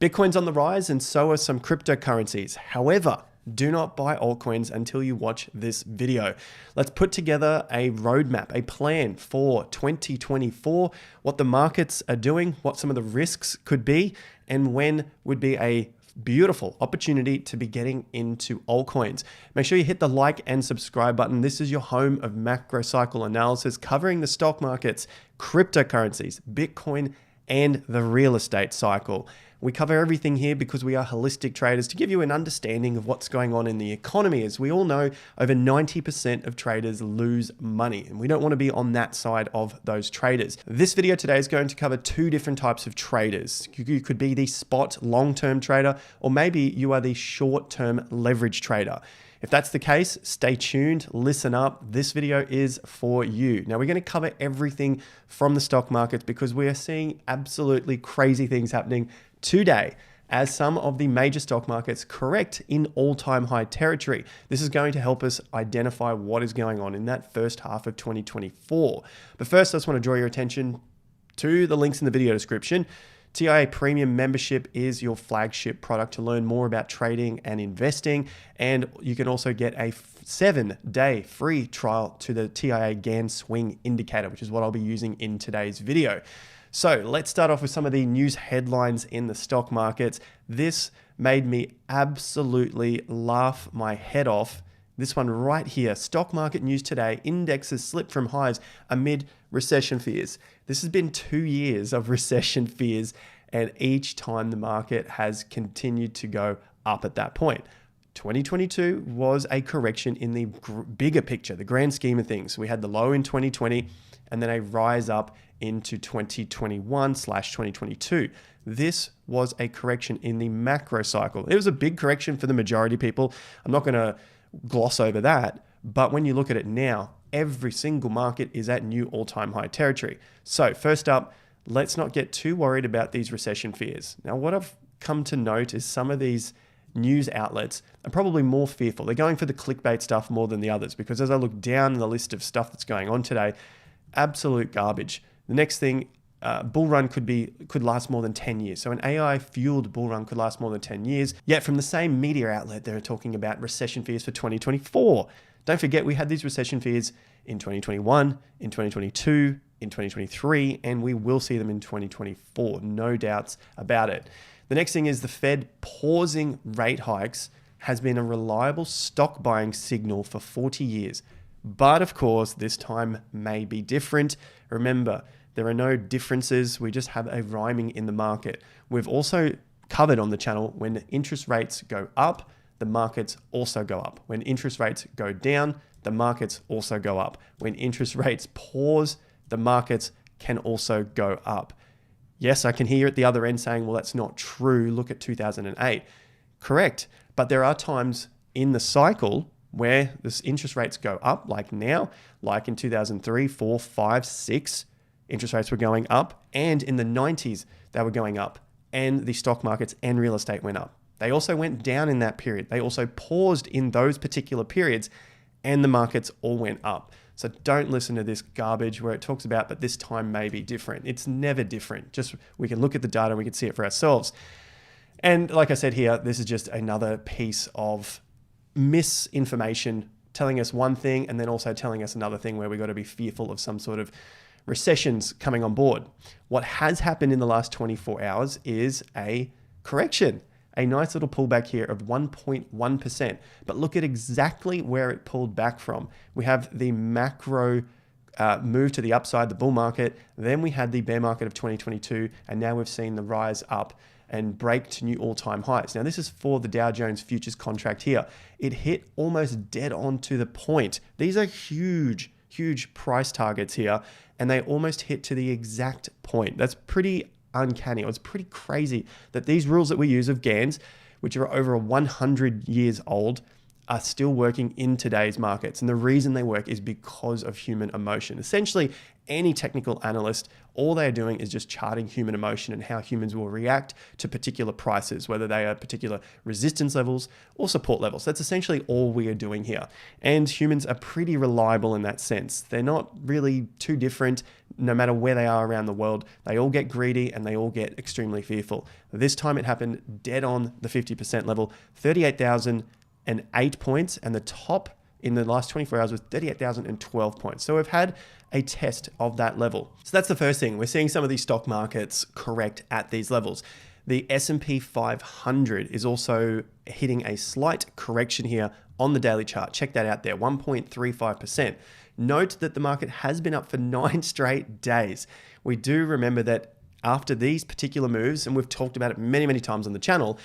Bitcoin's on the rise and so are some cryptocurrencies. However, do not buy altcoins until you watch this video. Let's put together a roadmap, a plan for 2024, what the markets are doing, what some of the risks could be, and when would be a beautiful opportunity to be getting into altcoins. Make sure you hit the like and subscribe button. This is your home of macro cycle analysis covering the stock markets, cryptocurrencies, Bitcoin, and the real estate cycle. We cover everything here because we are holistic traders to give you an understanding of what's going on in the economy. As we all know, over 90% of traders lose money, and we don't want to be on that side of those traders. This video today is going to cover two different types of traders. You could be the spot long-term trader, or maybe you are the short-term leverage trader. If that's the case, stay tuned, listen up. This video is for you. Now, we're going to cover everything from the stock markets because we are seeing absolutely crazy things happening today as some of the major stock markets correct in all-time high territory. This is going to help us identify what is going on in that first half of 2024. But first, I just want to draw your attention to the links in the video description. TIA Premium membership is your flagship product to learn more about trading and investing. And you can also get a 7-day free trial to the TIA Gann Swing Indicator, which is what I'll be using in today's video. So let's start off with some of the news headlines in the stock markets. This made me absolutely laugh my head off. This one right here, stock market news today, indexes slip from highs amid recession fears. This has been 2 years of recession fears, and each time the market has continued to go up at that point. 2022 was a correction in the bigger picture, the grand scheme of things. We had the low in 2020 and then a rise up into 2021/2022. This was a correction in the macro cycle. It was a big correction for the majority of people. I'm not going to gloss over that. But when you look at it now, every single market is at new all-time high territory. So first up, let's not get too worried about these recession fears. Now, what I've come to note is some of these news outlets are probably more fearful. They're going for the clickbait stuff more than the others, because as I look down the list of stuff that's going on today, absolute garbage. The next thing, bull run could last more than 10 years. So an AI-fueled bull run could last more than 10 years. Yet from the same media outlet, they're talking about recession fears for 2024. Don't forget, we had these recession fears in 2021, in 2022, in 2023, and we will see them in 2024. No doubts about it. The next thing is the Fed pausing rate hikes has been a reliable stock buying signal for 40 years. But of course, this time may be different. Remember, there are no differences. We just have a rhyming in the market. We've also covered on the channel, when interest rates go up, the markets also go up. When interest rates go down, the markets also go up. When interest rates pause, the markets can also go up. Yes, I can hear at the other end saying, well, that's not true. Look at 2008. Correct. But there are times in the cycle where this interest rates go up, like now, like in 2003, 4, 5, 6, interest rates were going up. And in the 90s, they were going up. And the stock markets and real estate went up. They also went down in that period. They also paused in those particular periods, and the markets all went up. So don't listen to this garbage where it talks about, but this time may be different. It's never different. Just we can look at the data and we can see it for ourselves. And like I said here, this is just another piece of misinformation telling us one thing and then also telling us another thing where we got to be fearful of some sort of recessions coming on board. What has happened in the last 24 hours is a correction. A nice little pullback here of 1.1%. But look at exactly where it pulled back from. We have the macro move to the upside, the bull market. Then we had the bear market of 2022. And now we've seen the rise up and break to new all-time highs. Now, this is for the Dow Jones futures contract here. It hit almost dead on to the point. These are huge, huge price targets here. And they almost hit to the exact point. That's pretty uncanny. It's pretty crazy that these rules that we use of Gann's, which are over 100 years old, are still working in today's markets. And the reason they work is because of human emotion. Essentially, any technical analyst, all they're doing is just charting human emotion and how humans will react to particular prices, whether they are particular resistance levels or support levels. That's essentially all we are doing here. And humans are pretty reliable in that sense. They're not really too different. no matter where they are around the world, they all get greedy and they all get extremely fearful. This time it happened dead on the 50% level, 38,008 points, and the top in the last 24 hours was 38,012 points. So we've had a test of that level. So that's the first thing. We're seeing some of these stock markets correct at these levels. The S&P 500 is also hitting a slight correction here on the daily chart. Check that out there, 1.35%. Note that the market has been up for 9 straight days. We do remember that after these particular moves, and we've talked about it many, many times on the channel,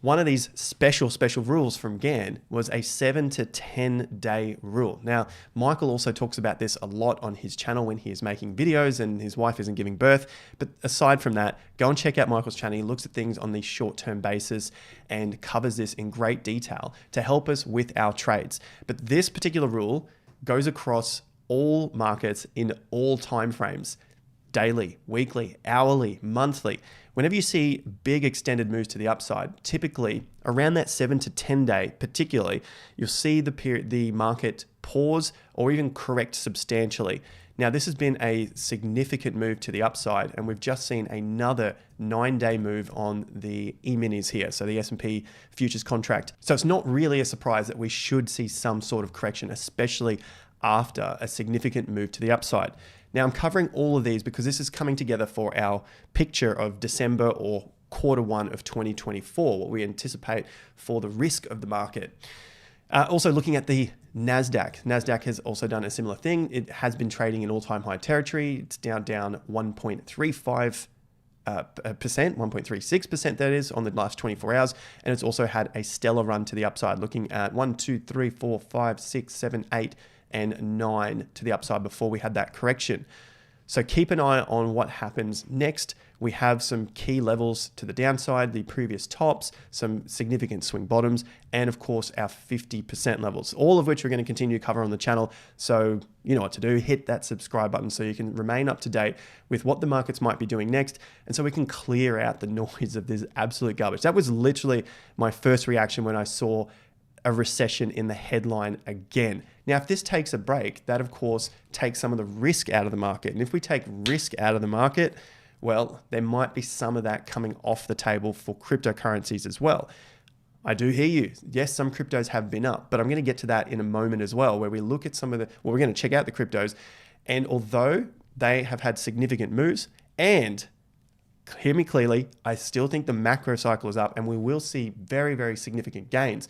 one of these special rules from Gann was a 7 to 10 day rule. Now, Michael also talks about this a lot on his channel when he is making videos and his wife isn't giving birth. But aside from that, go and check out Michael's channel. He looks at things on the short-term basis and covers this in great detail to help us with our trades. But this particular rule goes across all markets in all time frames. Daily, weekly, hourly, monthly. Whenever you see big extended moves to the upside, typically around that 7 to 10 day particularly, you'll see the market pause or even correct substantially. Now, this has been a significant move to the upside, and we've just seen another 9-day move on the E-minis here, so the S&P futures contract. So it's not really a surprise that we should see some sort of correction, especially after a significant move to the upside. Now, I'm covering all of these because this is coming together for our picture of December or Q1 of 2024, what we anticipate for the risk of the market. Also looking at the NASDAQ. NASDAQ has also done a similar thing. It has been trading in all-time high territory. It's now down 1.35%, 1.36% that is, on the last 24 hours. And it's also had a stellar run to the upside, looking at 1, 2, 3, 4, 5, 6, 7, 8, and 9 to the upside before we had that correction. So keep an eye on what happens next. We have some key levels to the downside, the previous tops, some significant swing bottoms, and of course our 50% levels, all of which we're going to continue to cover on the channel. So you know what to do, hit that subscribe button so you can remain up to date with what the markets might be doing next, and so we can clear out the noise of this absolute garbage. That was literally my first reaction when I saw a recession in the headline again. Now, if this takes a break, that of course takes some of the risk out of the market. And if we take risk out of the market, well, there might be some of that coming off the table for cryptocurrencies as well. I do hear you. Yes, some cryptos have been up, but I'm going to get to that in a moment as well, where we look at some of the, well, we're going to check out the cryptos. And although they have had significant moves, and hear me clearly, I still think the macro cycle is up and we will see very, very significant gains.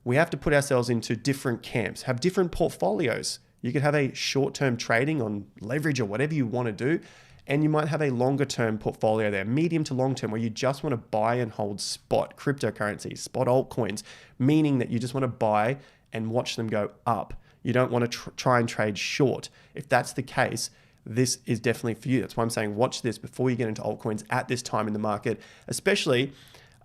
We have to put ourselves into different camps, have different portfolios. You could have a short-term trading on leverage or whatever you want to do, and you might have a longer-term portfolio there, medium to long-term, where you just want to buy and hold spot cryptocurrencies, spot altcoins, meaning that you just want to buy and watch them go up. You don't want to try and trade short. If that's the case, this is definitely for you. That's why I'm saying watch this before you get into altcoins at this time in the market, especially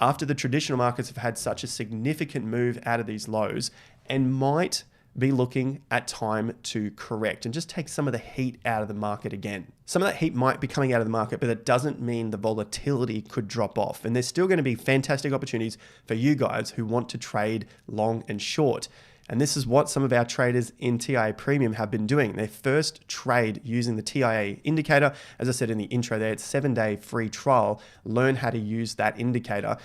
after the traditional markets have had such a significant move out of these lows and might be looking at time to correct and just take some of the heat out of the market again. Some of that heat might be coming out of the market, but that doesn't mean the volatility could drop off. And there's still going to be fantastic opportunities for you guys who want to trade long and short. And this is what some of our traders in TIA Premium have been doing. Their first trade using the TIA indicator, as I said in the intro there, it's 7-day free trial. Learn how to use that indicator.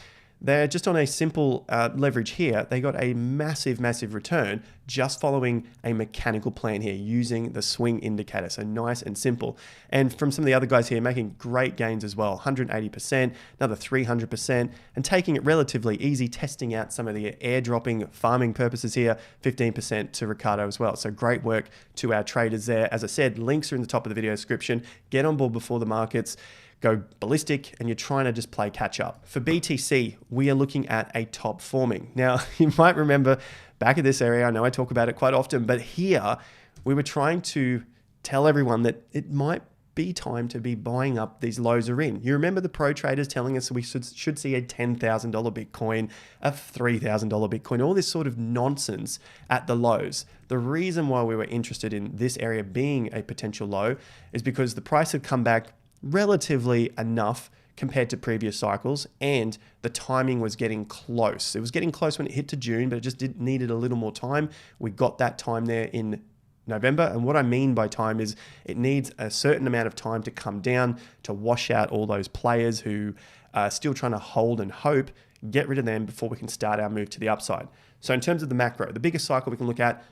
They're just on a simple leverage here. They got a massive, massive return just following a mechanical plan here using the swing indicator. So nice and simple. And from some of the other guys here, making great gains as well. 180%, another 300%, and taking it relatively easy, testing out some of the airdropping farming purposes here, 15% to Ricardo as well. So great work to our traders there. As I said, links are in the top of the video description. Get on board before the markets go ballistic and you're trying to just play catch up. For BTC, we are looking at a top forming. Now, you might remember back at this area, I know I talk about it quite often, but here we were trying to tell everyone that it might be time to be buying up these lows are in. You remember the pro traders telling us we should see a $10,000 Bitcoin, a $3,000 Bitcoin, all this sort of nonsense at the lows. The reason why we were interested in this area being a potential low is because the price had come back relatively enough compared to previous cycles, and the timing was getting close. It was getting close when it hit to June, but it just needed a little more time. We got that time there in November. And what I mean by time is it needs a certain amount of time to come down to wash out all those players who are still trying to hold and hope, get rid of them before we can start our move to the upside. So in terms of the macro, the biggest cycle we can look at,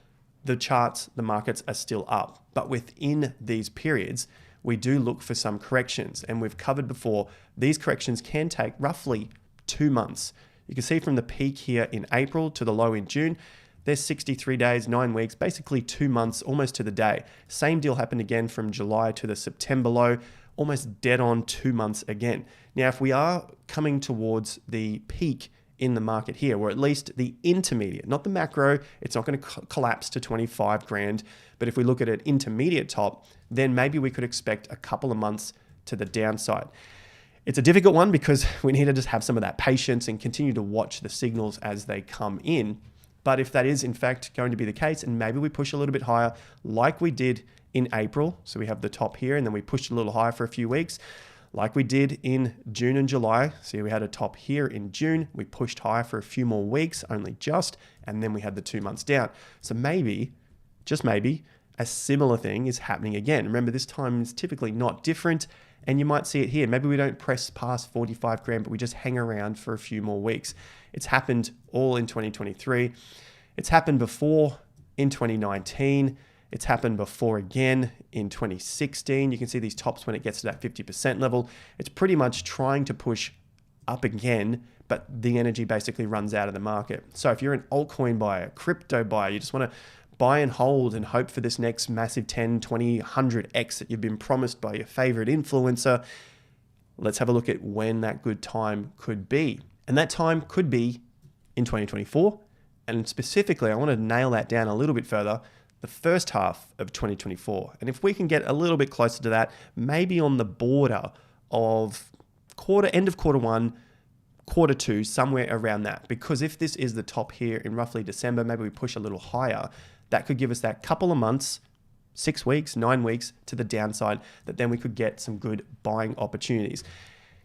the charts, the markets are still up. But within these periods, we do look for some corrections. And we've covered before, these corrections can take roughly 2 months. You can see from the peak here in April to the low in June, there's 63 days, 9 weeks, basically 2 months, almost to the day. Same deal happened again from July to the September low, almost dead on 2 months again. Now, if we are coming towards the peak in the market here, or at least the intermediate, not the macro, it's not going to collapse to 25 grand. But if we look at an intermediate top, then maybe we could expect a couple of months to the downside. It's a difficult one because we need to just have some of that patience and continue to watch the signals as they come in. But if that is in fact going to be the case, and maybe we push a little bit higher like we did in April, so we have the top here and then we pushed a little higher for a few weeks, like we did in June and July. See, we had a top here in June, we pushed higher for a few more weeks, only just, and then we had the 2 months down. So maybe, just maybe, a similar thing is happening again. Remember, this time is typically not different, and you might see it here. Maybe we don't press past 45 grand, but we just hang around for a few more weeks. It's happened all in 2023. It's happened before in 2019. It's happened before again in 2016. You can see these tops when it gets to that 50% level. It's pretty much trying to push up again, but the energy basically runs out of the market. So if you're an altcoin buyer, crypto buyer, you just want to buy and hold and hope for this next massive 10, 20, 100x that you've been promised by your favorite influencer, let's have a look at when that good time could be. And that time could be in 2024. And specifically, I want to nail that down a little bit further, the first half of 2024. And if we can get a little bit closer to that, maybe on the border of end of quarter one, quarter two, somewhere around that. Because if this is the top here in roughly December, maybe we push a little higher, that could give us that couple of months, 6 weeks, 9 weeks to the downside, that then we could get some good buying opportunities.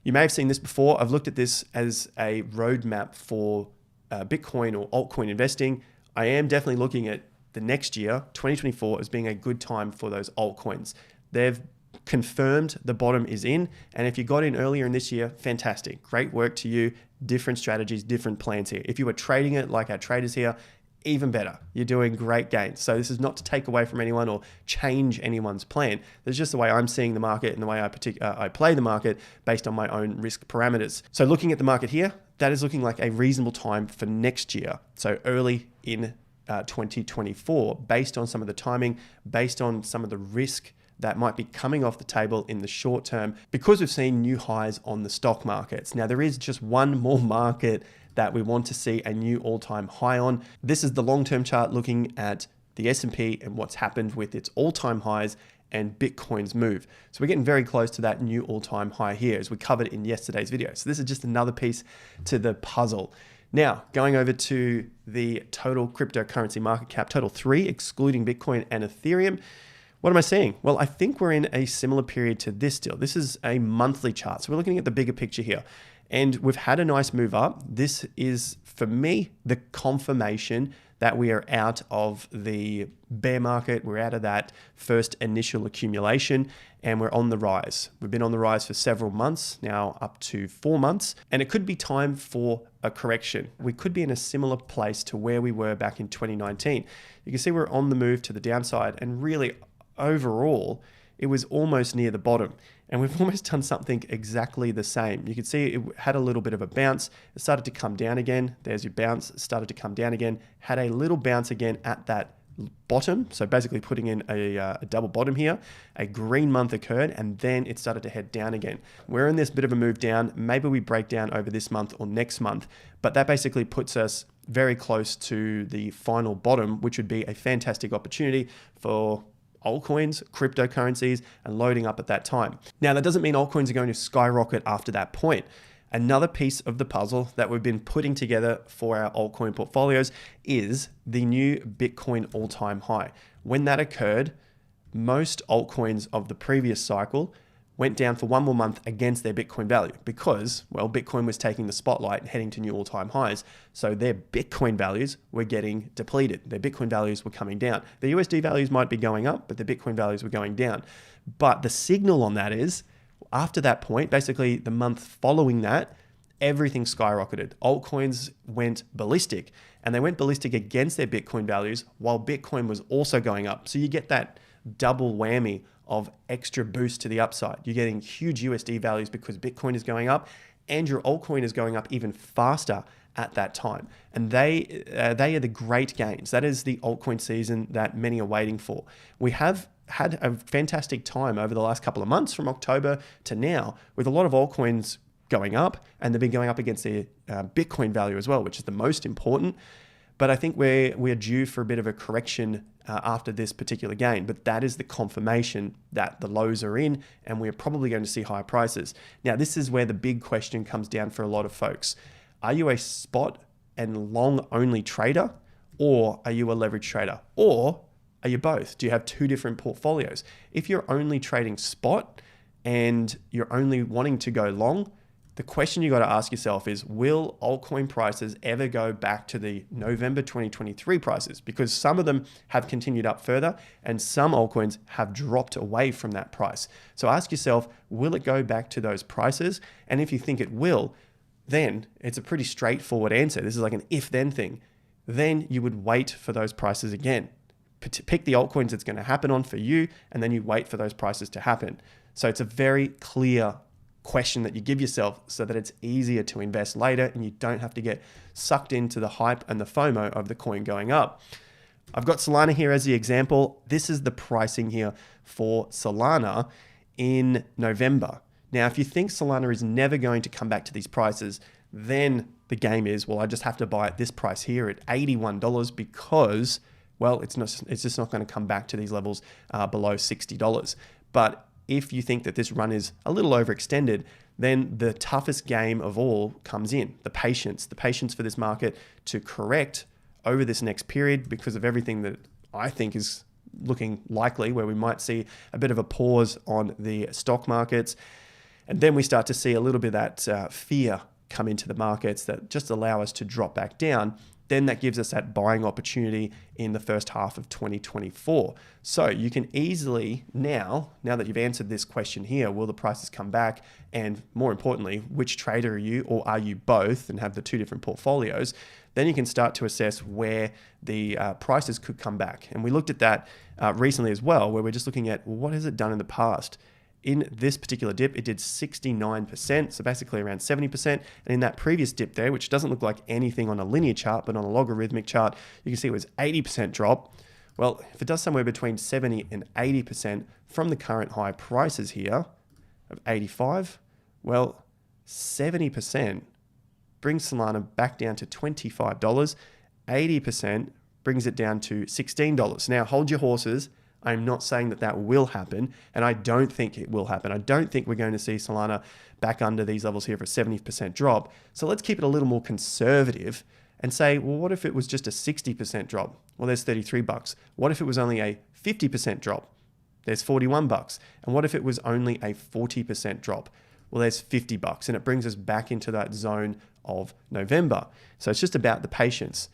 You may have seen this before. I've looked at this as a roadmap for Bitcoin or altcoin investing. I am definitely looking at the next year, 2024, as being a good time for those altcoins. They've confirmed the bottom is in. And if you got in earlier in this year, fantastic. Great work to you. Different strategies, different plans here. If you were trading it like our traders here, even better. You're doing great gains. So this is not to take away from anyone or change anyone's plan. That's just the way I'm seeing the market and the way I play the market based on my own risk parameters. So looking at the market here, that is looking like a reasonable time for next year. So early in 2024, based on some of the timing, based on some of the risk that might be coming off the table in the short term, because we've seen new highs on the stock markets. Now, there is just one more market that we want to see a new all-time high on. This is the long-term chart looking at the S&P and what's happened with its all-time highs and Bitcoin's move. So we're getting very close to that new all-time high here, as we covered in yesterday's video. So this is just another piece to the puzzle. Now, going over to the total cryptocurrency market cap, total 3, excluding Bitcoin and Ethereum. What am I seeing? Well, I think we're in a similar period to this deal. This is a monthly chart. So we're looking at the bigger picture here. And we've had a nice move up. This is, for me, the confirmation that we are out of the bear market. We're out of that first initial accumulation and we're on the rise. We've been on the rise for several months, now up to 4 months, and it could be time for a correction. We could be in a similar place to where we were back in 2019. You can see we're on the move to the downside, and really overall, it was almost near the bottom. And we've almost done something exactly the same. You can see it had a little bit of a bounce. It started to come down again. There's your bounce. It started to come down again. Had a little bounce again at that bottom. So basically putting in a double bottom here. A green month occurred and then it started to head down again. We're in this bit of a move down. Maybe we break down over this month or next month. But that basically puts us very close to the final bottom, which would be a fantastic opportunity for altcoins, cryptocurrencies, and loading up at that time. Now, that doesn't mean altcoins are going to skyrocket after that point. Another piece of the puzzle that we've been putting together for our altcoin portfolios is the new Bitcoin all-time high. When that occurred, most altcoins of the previous cycle went down for one more month against their Bitcoin value because, well, Bitcoin was taking the spotlight and heading to new all-time highs. So their Bitcoin values were getting depleted. Their Bitcoin values were coming down. The USD values might be going up, but the Bitcoin values were going down. But the signal on that is, after that point, basically the month following that, everything skyrocketed. Altcoins went ballistic, and they went ballistic against their Bitcoin values while Bitcoin was also going up. So you get that double whammy of extra boost to the upside. You're getting huge USD values because Bitcoin is going up, and your altcoin is going up even faster at that time. And they are the great gains. That is the altcoin season that many are waiting for. We have had a fantastic time over the last couple of months from October to now with a lot of altcoins going up, and they've been going up against their Bitcoin value as well, which is the most important. But I think we're due for a bit of a correction after this particular gain. But that is the confirmation that the lows are in, and we're probably going to see higher prices. Now, this is where the big question comes down for a lot of folks. Are you a spot and long only trader, or are you a leverage trader? Or are you both? Do you have two different portfolios? If you're only trading spot and you're only wanting to go long, the question you got to ask yourself is, will altcoin prices ever go back to the November 2023 prices? Because some of them have continued up further and some altcoins have dropped away from that price. So ask yourself, will it go back to those prices? And if you think it will, then it's a pretty straightforward answer. This is like an if-then thing. Then you would wait for those prices again. Pick the altcoins that's going to happen on for you, and then you wait for those prices to happen. So it's a very clear question that you give yourself so that it's easier to invest later and you don't have to get sucked into the hype and the FOMO of the coin going up. I've got Solana here as the example. This is the pricing here for Solana in November. Now, if you think Solana is never going to come back to these prices, then the game is, well, I just have to buy at this price here at $81 because, well, it's just not going to come back to these levels below $60. But if you think that this run is a little overextended, then the toughest game of all comes in, the patience for this market to correct over this next period because of everything that I think is looking likely, where we might see a bit of a pause on the stock markets. And then we start to see a little bit of that fear come into the markets that just allow us to drop back down. Then that gives us that buying opportunity in the first half of 2024. So you can easily now that you've answered this question here, will the prices come back? And more importantly, which trader are you, or are you both and have the two different portfolios? Then you can start to assess where the prices could come back. And we looked at that recently as well, where we're just looking at, well, what has it done in the past? In this particular dip, it did 69%, so basically around 70%. And in that previous dip there, which doesn't look like anything on a linear chart, but on a logarithmic chart, you can see it was 80% drop. Well, if it does somewhere between 70 and 80% from the current high prices here of 85, well, 70% brings Solana back down to $25. 80% brings it down to $16. Now, hold your horses. I'm not saying that that will happen, and I don't think it will happen. I don't think we're going to see Solana back under these levels here for a 70% drop. So let's keep it a little more conservative and say, well, what if it was just a 60% drop? Well, there's $33. What if it was only a 50% drop? There's $41. And what if it was only a 40% drop? Well, there's $50, and it brings us back into that zone of November. So it's just about the patience.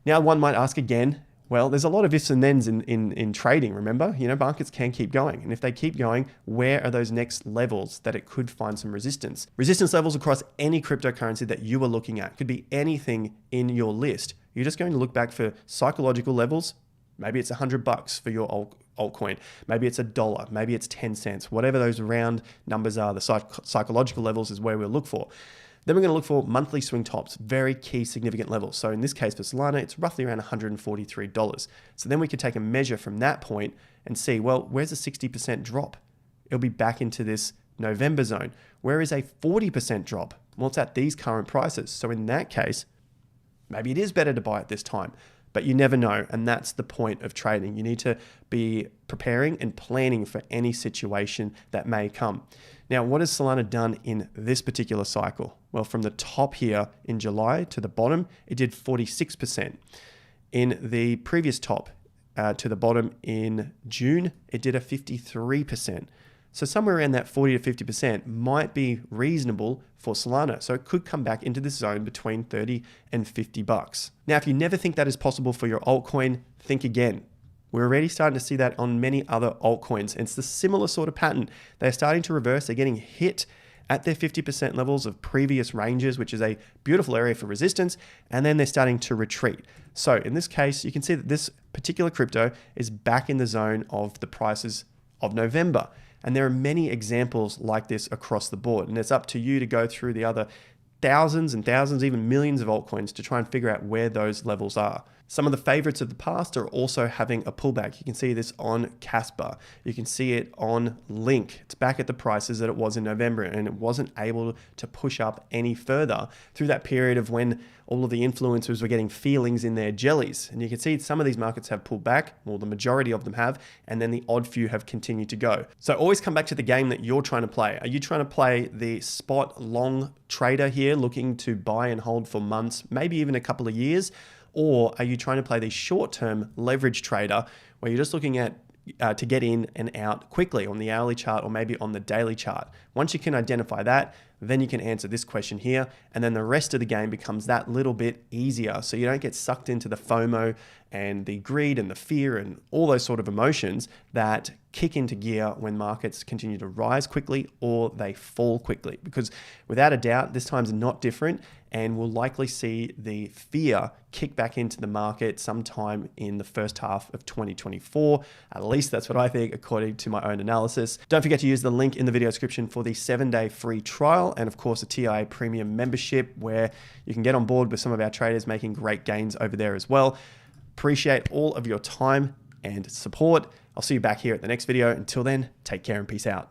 Now, one might ask again, well, there's a lot of ifs and thens in trading, remember? Markets can keep going. And if they keep going, where are those next levels that it could find some resistance? Resistance levels across any cryptocurrency that you are looking at. Could be anything in your list. You're just going to look back for psychological levels. Maybe it's $100 for your altcoin. Maybe it's $1. Maybe it's 10 cents. Whatever those round numbers are, the psychological levels is where we'll look for. Then we're going to look for monthly swing tops, very key significant levels. So in this case for Solana, it's roughly around $143. So then we could take a measure from that point and see, well, where's a 60% drop? It'll be back into this November zone. Where is a 40% drop? Well, it's at these current prices. So in that case, maybe it is better to buy at this time, but you never know. And that's the point of trading. You need to be preparing and planning for any situation that may come. Now, what has Solana done in this particular cycle? Well, from the top here in July to the bottom, it did 46%. In the previous top to the bottom in June, it did a 53%. So somewhere around that 40 to 50% might be reasonable for Solana. So it could come back into this zone between 30 and 50 bucks. Now, if you never think that is possible for your altcoin, think again. We're already starting to see that on many other altcoins. It's the similar sort of pattern. They're starting to reverse. They're getting hit at their 50% levels of previous ranges, which is a beautiful area for resistance, and then they're starting to retreat. So in this case, you can see that this particular crypto is back in the zone of the prices of November. And there are many examples like this across the board. And it's up to you to go through the other thousands and thousands, even millions of altcoins to try and figure out where those levels are. Some of the favorites of the past are also having a pullback. You can see this on Casper. You can see it on Link. It's back at the prices that it was in November, and it wasn't able to push up any further through that period of when all of the influencers were getting feelings in their jellies. And you can see some of these markets have pulled back, well, the majority of them have, and then the odd few have continued to go. So always come back to the game that you're trying to play. Are you trying to play the spot long trader here, looking to buy and hold for months, maybe even a couple of years? Or are you trying to play the short-term leverage trader where you're just looking at to get in and out quickly on the hourly chart or maybe on the daily chart? Once you can identify that, then you can answer this question here, and then the rest of the game becomes that little bit easier, so you don't get sucked into the FOMO and the greed and the fear and all those sort of emotions that kick into gear when markets continue to rise quickly or they fall quickly. Because without a doubt, this time's not different, and we'll likely see the fear kick back into the market sometime in the first half of 2024. At least that's what I think, according to my own analysis. Don't forget to use the link in the video description for the 7-day free trial, and of course a TIA premium membership where you can get on board with some of our traders making great gains over there as well. Appreciate all of your time and support. I'll see you back here at the next video. Until then, take care and peace out.